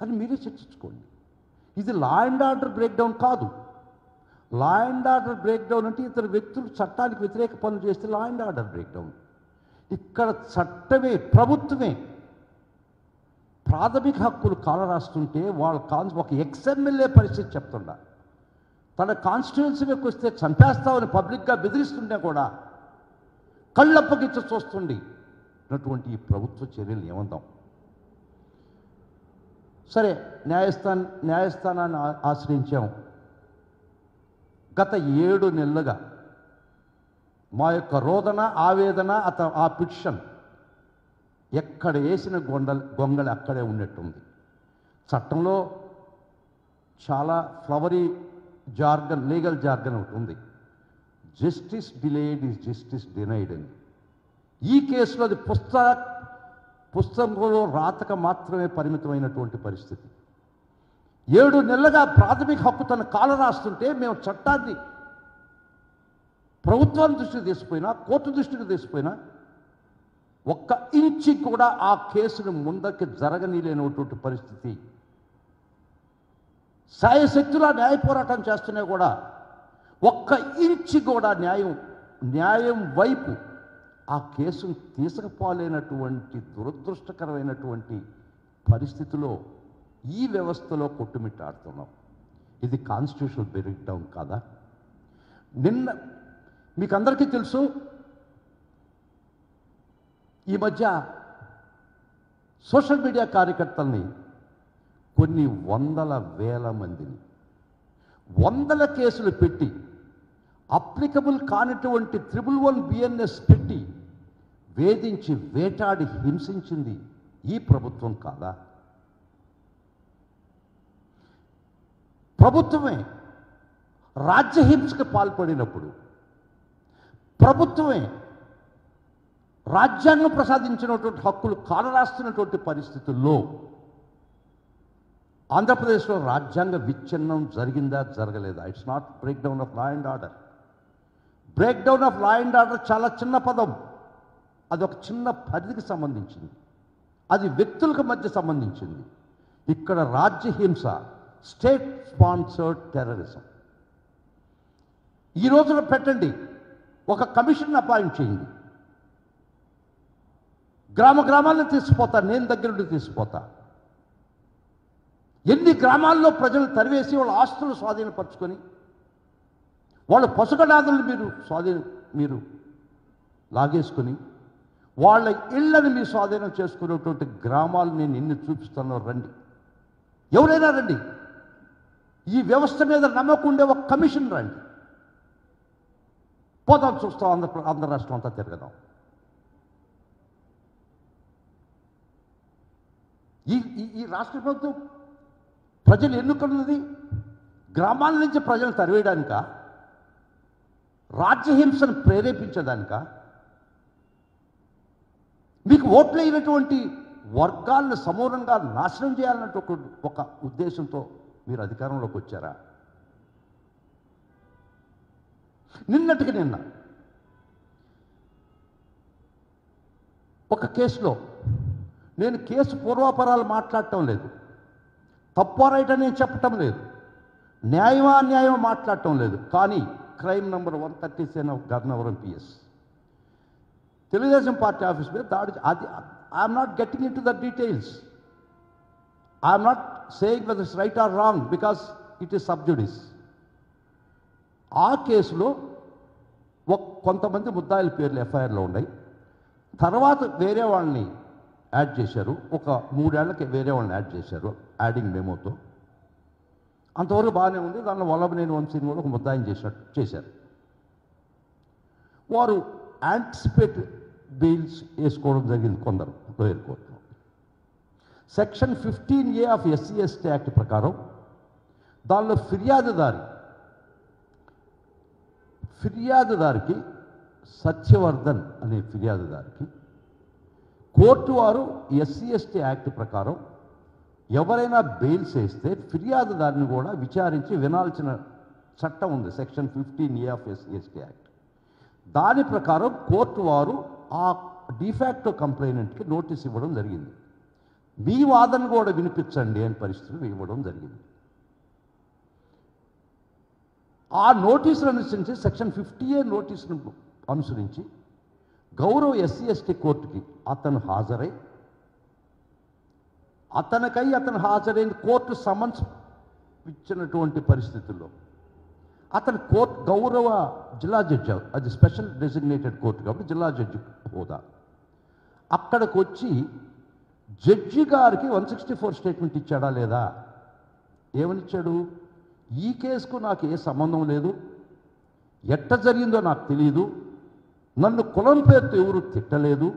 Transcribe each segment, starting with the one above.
అని మీరే చర్చించుకోండి. ఇది law and order break down కాదు. Law and order break down అంటే ఇతర వ్యక్తులు చట్టానికి వ్యతిరేక పనులు చేస్తే law and order break down. ఇక్కడ చట్టమే, ప్రభుత్వమే ప్రాథమిక హక్కులు కాలరాస్తుంటే ఒక ఎక్స్ఎమ్మెల్యే పరిస్థితి చెప్తుండా, తన కాన్స్టిట్యుయెన్సీలోకి వస్తే చంపేస్తామని పబ్లిక్గా బెదిరిస్తుంటే కూడా కళ్ళప్పగిచ్చి చూస్తుంది అన్నటువంటి ఈ ప్రభుత్వ చర్యలు ఏమందాం. సరే, న్యాయస్థానాన్ని ఆశ్రయించాం. గత 7 నెలలుగా మా యొక్క రోదన, ఆవేదన, ఆ పిటిషన్ ఎక్కడ వేసిన గొంగళి అక్కడే ఉన్నట్టుంది. చట్టంలో చాలా ఫ్లవరీ జార్గన్, లీగల్ జార్గన్ ఒకటి ఉంది. Justice delayed is justice denied అని. ఈ కేసులో అది పుస్తకంలో రాతక మాత్రమే పరిమితమైనటువంటి పరిస్థితి. 7 నెలలుగా ప్రాథమిక హక్కు తన కాల రాస్తుంటే మేము చట్టాన్ని ప్రభుత్వం దృష్టికి తీసుకుపోయినా, కోర్టు దృష్టికి తీసుకుపోయినా ఒక్క ఇంచి కూడా ఆ కేసును ముందకి జరగనీలేనటువంటి పరిస్థితి. సాయశక్తులా న్యాయ పోరాటం చేస్తున్నా కూడా ఒక్క ఇంచి కూడా న్యాయం వైపు ఆ కేసును తీసుకుపోలేనటువంటి దురదృష్టకరమైనటువంటి పరిస్థితిలో ఈ వ్యవస్థలో కొట్టుమిట్టాడుతున్నాం. ఇది కాన్స్టిట్యూషనల్ బ్రేక్ డౌన్ కాదా? నిన్న మీకు అందరికీ తెలుసు, ఈ మధ్య సోషల్ మీడియా కార్యకర్తల్ని కొన్ని వేల మందిని 100 కేసులు పెట్టి అప్లికబుల్ కానిటువంటి 111 BNS పెట్టి వేధించి వేటాడి హింసించింది ఈ ప్రభుత్వం కాదా? ప్రభుత్వమే రాజ్యహింసకు పాల్పడినప్పుడు, ప్రభుత్వమే రాజ్యాంగం ప్రసాదించినటువంటి హక్కులు కాలరాస్తున్నటువంటి పరిస్థితుల్లో ఆంధ్రప్రదేశ్లో రాజ్యాంగ విచ్ఛిన్నం జరిగిందా, జరగలేదా? It's not break down of law and order. Break down of law and order చాలా చిన్న పదం. అది ఒక చిన్న పరిధికి సంబంధించింది, అది వ్యక్తులకు మధ్య సంబంధించింది. ఇక్కడ రాజ్యహింస, స్టేట్ స్పాన్సర్డ్ టెర్రరిజం. ఈ రోజున పెట్టండి, ఒక కమిషన్ అపాయింట్ చేయండి, గ్రామాలను తీసుకుపోతా, నేను దగ్గర నుండి తీసుకుపోతా. ఎన్ని గ్రామాల్లో ప్రజలు తరివేసి వాళ్ళ ఆస్తులు స్వాధీనపరుచుకొని, వాళ్ళ పశుగణాదులను మీరు లాగేసుకొని, వాళ్ళ ఇళ్లను మీరు స్వాధీనం చేసుకునేటువంటి గ్రామాలు నేను ఎన్ని చూపిస్తానో రండి, ఎవరైనా రండి. ఈ వ్యవస్థ మీద నమ్మకం ఉండే ఒక కమిషన్ రండి, పోదాం, చూస్తాం, ఆంధ్ర రాష్ట్రం అంతా తిరగదాం. ఈ రాష్ట్ర ప్రభుత్వం ప్రజలు ఎన్నుకున్నది గ్రామాల నుంచి ప్రజలు తరివేయడానిక, రాజ్యహింసను ప్రేరేపించడానిక? మీకు ఓట్లు అయినటువంటి వర్గాలను సమూలంగా నాశనం చేయాలన్నట్టు ఒక ఉద్దేశంతో మీరు అధికారంలోకి వచ్చారా? నిన్నటికి నిన్న ఒక కేసులో, నేను కేసు పూర్వాపరాలు మాట్లాడటం లేదు, తప్పో రైట్ అని నేను చెప్పటం లేదు, న్యాయమా అన్యాయమా మాట్లాడటం లేదు, కానీ crime number 137 of Gannavaram PS Telugu Desam party office మీద దాడి. అది I'm not getting in to the details, I'm not saying whether it's right are wrong because it is sub జుడిస్. ఆ కేసులో కొంతమంది ముద్దాయిల పేర్లు FIRలో ఉన్నాయి. తర్వాత వేరే వాళ్ళని యాడ్ చేశారు, ఒక 3 ఏళ్లకి వేరే వాళ్ళని యాడ్ చేశారు యాడింగ్ మెమోతో. అంతవరకు బాగానే ఉంది. దానిలో వల్లభనేని వంశీని కూడా ఒక ముద్దాయిని చేశారు. వారు యాంటిసిపేట్ బెయిల్స్ వేసుకోవడం జరిగింది కొందరు లోయర్ కోర్టులో. Section 15A of SC/ST act ప్రకారం దానిలో ఫిర్యాదుదారికి సత్యవర్ధన్ అనే ఫిర్యాదుదారికి కోర్టు వారు SC/ST యాక్ట్ ప్రకారం ఎవరైనా బెయిల్స్ వేస్తే ఫిర్యాదుదారిని కూడా విచారించి వినాల్సిన చట్టం ఉంది, section 15A of SC/ST act. దాని ప్రకారం కోర్టు వారు ఆ డిఫాక్టో కంప్లైనెంట్కి నోటీస్ ఇవ్వడం జరిగింది. మీ వాదన కూడా వినిపించండి అని పరిస్థితులు ఇవ్వడం జరిగింది. ఆ నోటీసులు అనుసరించి సెక్షన్ 50A నోటీసును అనుసరించి గౌరవ ఎస్సీ ఎస్టీ కోర్టుకి అతను హాజరై అతను హాజరైన కోర్టు సమన్స్ ఇచ్చినటువంటి పరిస్థితుల్లో అతను కోర్టు గౌరవ జిల్లా జడ్జి, అది స్పెషల్ డెసిగ్నేటెడ్ కోర్టు కాబట్టి జిల్లా జడ్జి హోదా, అక్కడికి వచ్చి జడ్జి గారికి 164 స్టేట్మెంట్ ఇచ్చాడా లేదా? ఏమనిచ్చాడు? ఈ కేసుకు నాకు ఏ సంబంధం లేదు, ఎట్ట జరిగిందో నాకు తెలియదు, నన్ను కులం పేరుతో ఎవరు తిట్టలేదు,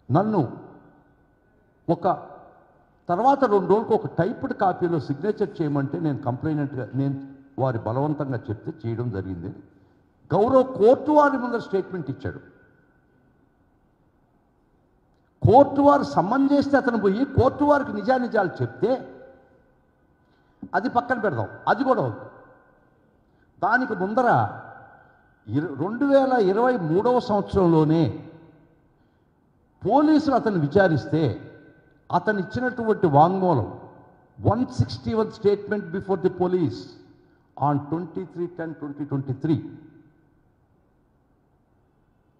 నన్ను ఒక తర్వాత 2 రోజులకు ఒక టైప్డ్ కాపీలో సిగ్నేచర్ చేయమంటే నేను కంప్లైనెంట్గా నేను వారి బలవంతంగా చెప్తే చేయడం జరిగింది. గౌరవ కోర్టు వారి ముందర స్టేట్మెంట్ ఇచ్చాడు. కోర్టు వారు సమ్మన్ చేస్తే అతను పోయి కోర్టు వారికి నిజానిజాలు చెప్తే అది పక్కన పెడదాం, అది కూడా ఉంది. దానికి ముందర 2023వ సంవత్సరంలోనే పోలీసులు అతను విచారిస్తే అతను ఇచ్చినటువంటి వాంగ్మూలం 161 statement before the police on 23/10/2023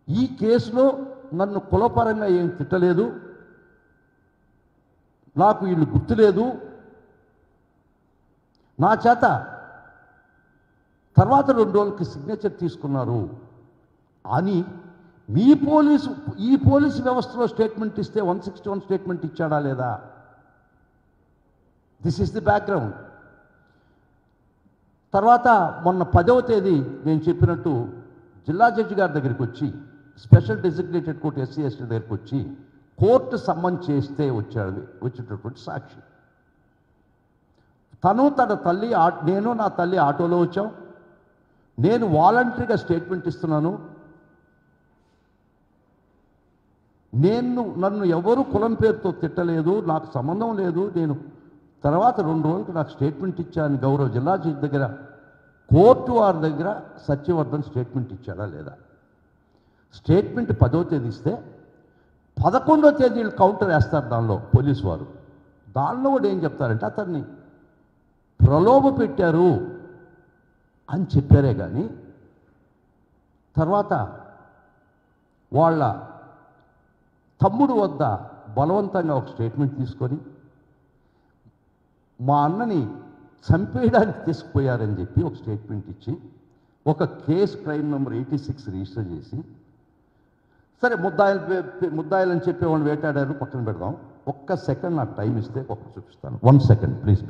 ఈ కేసులో నన్ను కులపరంగా ఏం తిట్టలేదు, నాకు వీళ్ళు గుర్తులేదు, నా చేత తర్వాత 2 రోజులకి సిగ్నేచర్ తీసుకున్నారు అని ఈ పోలీసు వ్యవస్థలో స్టేట్మెంట్ ఇస్తే 161 స్టేట్మెంట్ ఇచ్చాడా లేదా? This is the background. తర్వాత మొన్న 10వ తేదీ నేను చెప్పినట్టు జిల్లా జడ్జి గారి దగ్గరికి వచ్చి special designated court SC ST దగ్గరికి వచ్చి కోర్టు సమ్మన్ చేస్తే వచ్చేటటువంటి సాక్షి. తన తల్లి నేను నా తల్లి ఆటోలో వచ్చాం, నేను వాలంటరీగా స్టేట్మెంట్ ఇస్తున్నాను, నన్ను ఎవరు కులం పేరుతో తిట్టలేదు, నాకు సంబంధం లేదు, నేను తర్వాత 2 రోజులకు నాకు స్టేట్మెంట్ ఇచ్చాను గౌరవ జిల్లా జడ్జి దగ్గర, కోర్టు వారి దగ్గర సత్యవర్ధన్ స్టేట్మెంట్ ఇచ్చాడా లేదా? స్టేట్మెంట్ 10వ తేదీ ఇస్తే 11వ తేదీ కౌంటర్ వేస్తారు దానిలో పోలీసు వారు. దానిలో కూడా ఏం చెప్తారంటే అతన్ని ప్రలోభ పెట్టారు అని చెప్పారే కానీ తర్వాత వాళ్ళ తమ్ముడు వద్ద బలవంతంగా ఒక స్టేట్మెంట్ తీసుకొని మా అన్నని చంపేయడానికి తీసుకుపోయారని చెప్పి ఒక స్టేట్మెంట్ ఇచ్చి ఒక కేసు క్రైమ్ నెంబర్ 86 రిజిస్టర్ చేసి, సరే ముద్దాయిలని చెప్పి వాళ్ళు వేటాడారు, పక్కన పెడదాం. ఒక్క సెకండ్ నాకు టైం ఇస్తే ఒకటి చూపిస్తాను. 1 సెకండ్ ప్లీజ్.